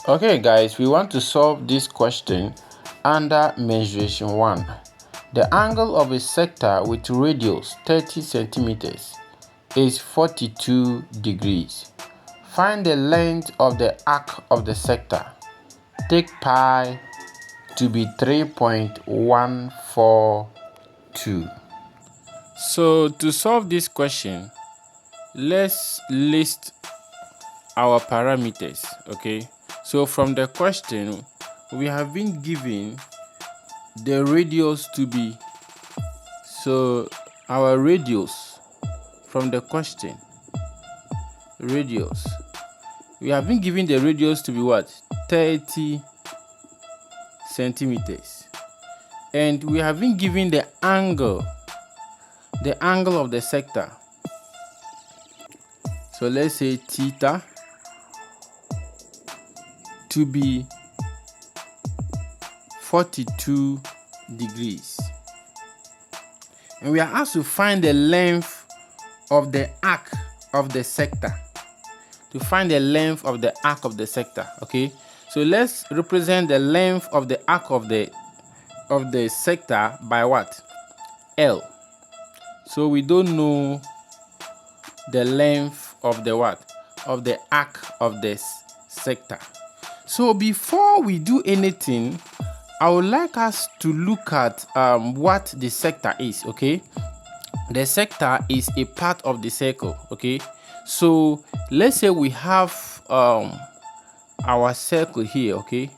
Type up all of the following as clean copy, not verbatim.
Okay guys, we want to solve this question under mensuration 1. The angle of a sector with radius 30 centimeters is 42 degrees. Find the length of the arc of the sector. Take pi to be 3.142. So to solve this question, let's list our parameters. Okay, so from the question we have been given the radius to be, so our radius from the question, radius, we have been given the radius to be what? 30 centimeters, and we have been given the angle of the sector. So let's say theta to be 42 degrees, and we are asked to find the length of the arc of the sector. To find the length of the arc of the sector. Okay, so let's represent the length of the arc of the sector by what? L. So we don't know the length of the what? Of the arc of this sector. So before we do anything, I would like us to look at what the sector is. Okay, the sector is a part of the circle. Okay, so let's say we have our circle here. Okay,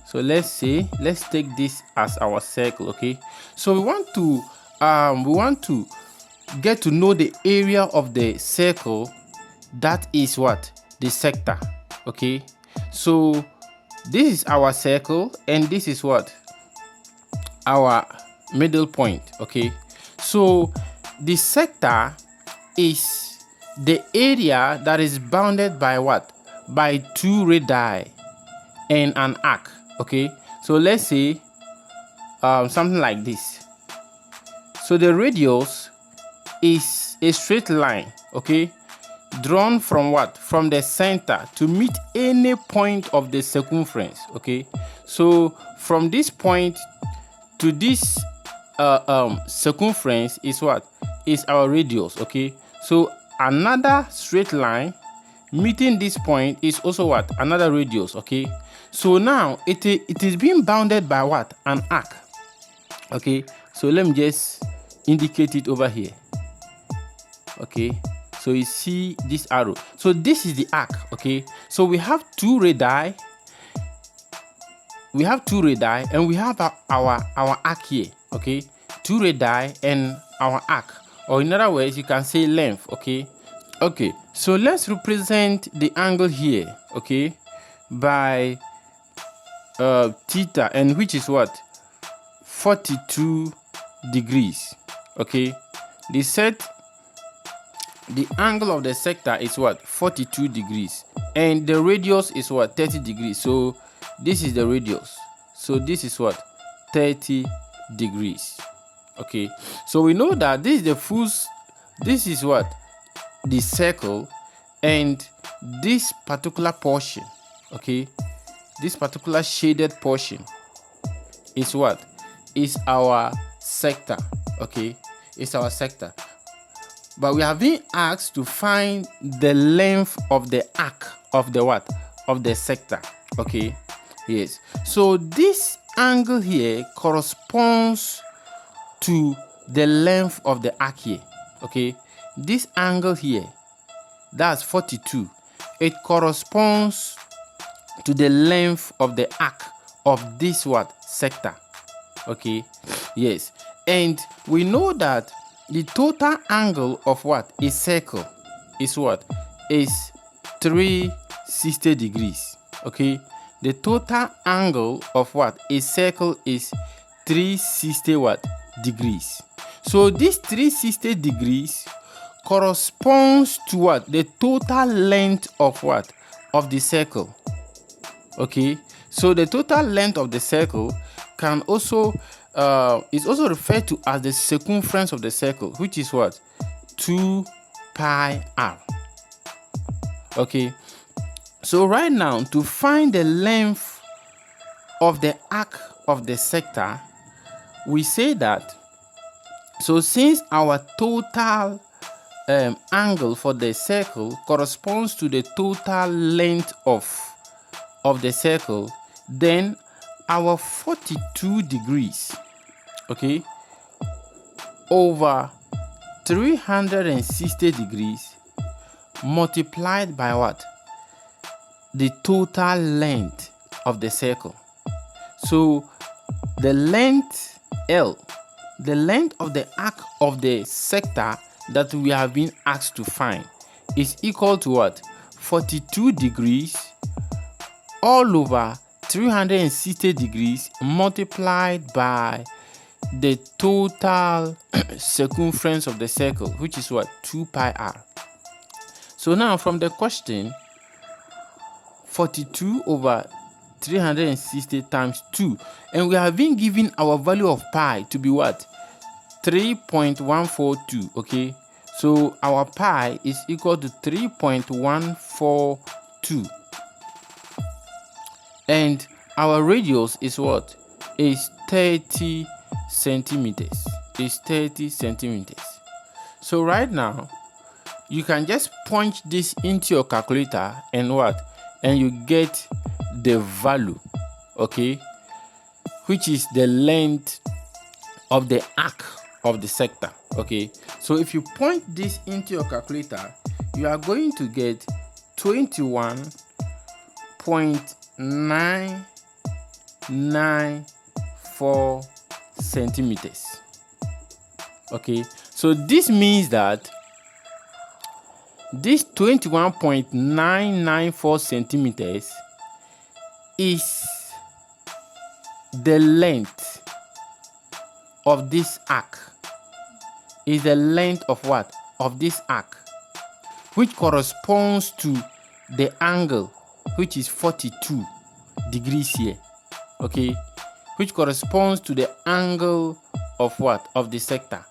so let's take this as our circle. Okay, so we want to get to know the area of the circle. That is what? The sector. Okay, so this is our circle, and this is what? Our middle point. Okay, so the sector is the area that is bounded by what? By two radii and an arc. Okay, so let's say something like this. So the radius is a straight line, okay, drawn from what? From the center to meet any point of the circumference. Okay, so from this point to this circumference is what? Is our radius. Okay, so another straight line meeting this point is also what? Another radius. Okay, so now it is being bounded by what? An arc. Okay, so let me just indicate it over here. Okay, so you see this arrow, so this is the arc. Okay, so we have two radii, and we have our arc here. Okay, two radii and our arc, or in other words you can say length. Okay, so let's represent the angle here, okay, by theta, and which is what? 42 degrees. Okay, the angle of the sector is what? 42 degrees, and the radius is what? 30 degrees. So this is the radius, so this is what? 30 degrees. Okay, so we know that this is what? The circle, and this particular portion, okay, this particular shaded portion is what? Is our sector. Okay, it's our sector, but we have been asked to find the length of the arc of the what? Of the sector. Okay, yes, so this angle here corresponds to the length of the arc here. Okay, this angle here, that's 42, it corresponds to the length of the arc of this what? Sector. Okay, yes, and we know that the total angle of what? A circle is what? Is 360 degrees. Okay, the total angle of what? A circle is 360 what? Degrees. So this 360 degrees corresponds to what? The total length of what? Of the circle. Okay, so the total length of the circle can also is also referred to as the circumference of the circle, which is what? 2 pi r. Okay, So right now, to find the length of the arc of the sector, we say that, so since our total angle for the circle corresponds to the total length of the circle, then our 42 degrees, okay, over 360 degrees multiplied by what? The total length of the circle. So the length L, the length of the arc of the sector that we have been asked to find, is equal to what? 42 degrees all over 360 degrees multiplied by the total circumference of the circle, which is what? 2 pi r. So now from the question, 42 over 360 times 2, and we have been given our value of pi to be what? 3.142. okay, so our pi is equal to 3.142, and our radius is what? Is 30 centimeters. Is 30 centimeters. So right now you can just punch this into your calculator and what? And you get the value, okay, which is the length of the arc of the sector. Okay, so if you point this into your calculator, you are going to get 21.994 centimeters. Okay, so this means that this 21.994 centimeters is the length of this arc. Is the length of what? Of this arc, which corresponds to the angle, which is 42 degrees here. Okay, which corresponds to the angle of what? Of the sector.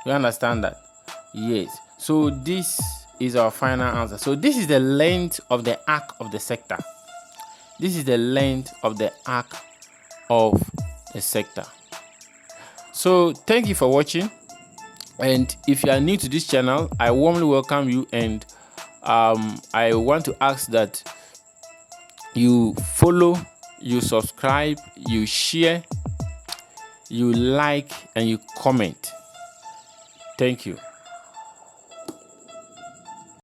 You understand that? Yes. So this is our final answer. So this is the length of the arc of the sector. This is the length of the arc of the sector. So thank you for watching, and if you are new to this channel, I warmly welcome you, and I want to ask that you follow, you subscribe, you share, you like, and you comment. Thank you.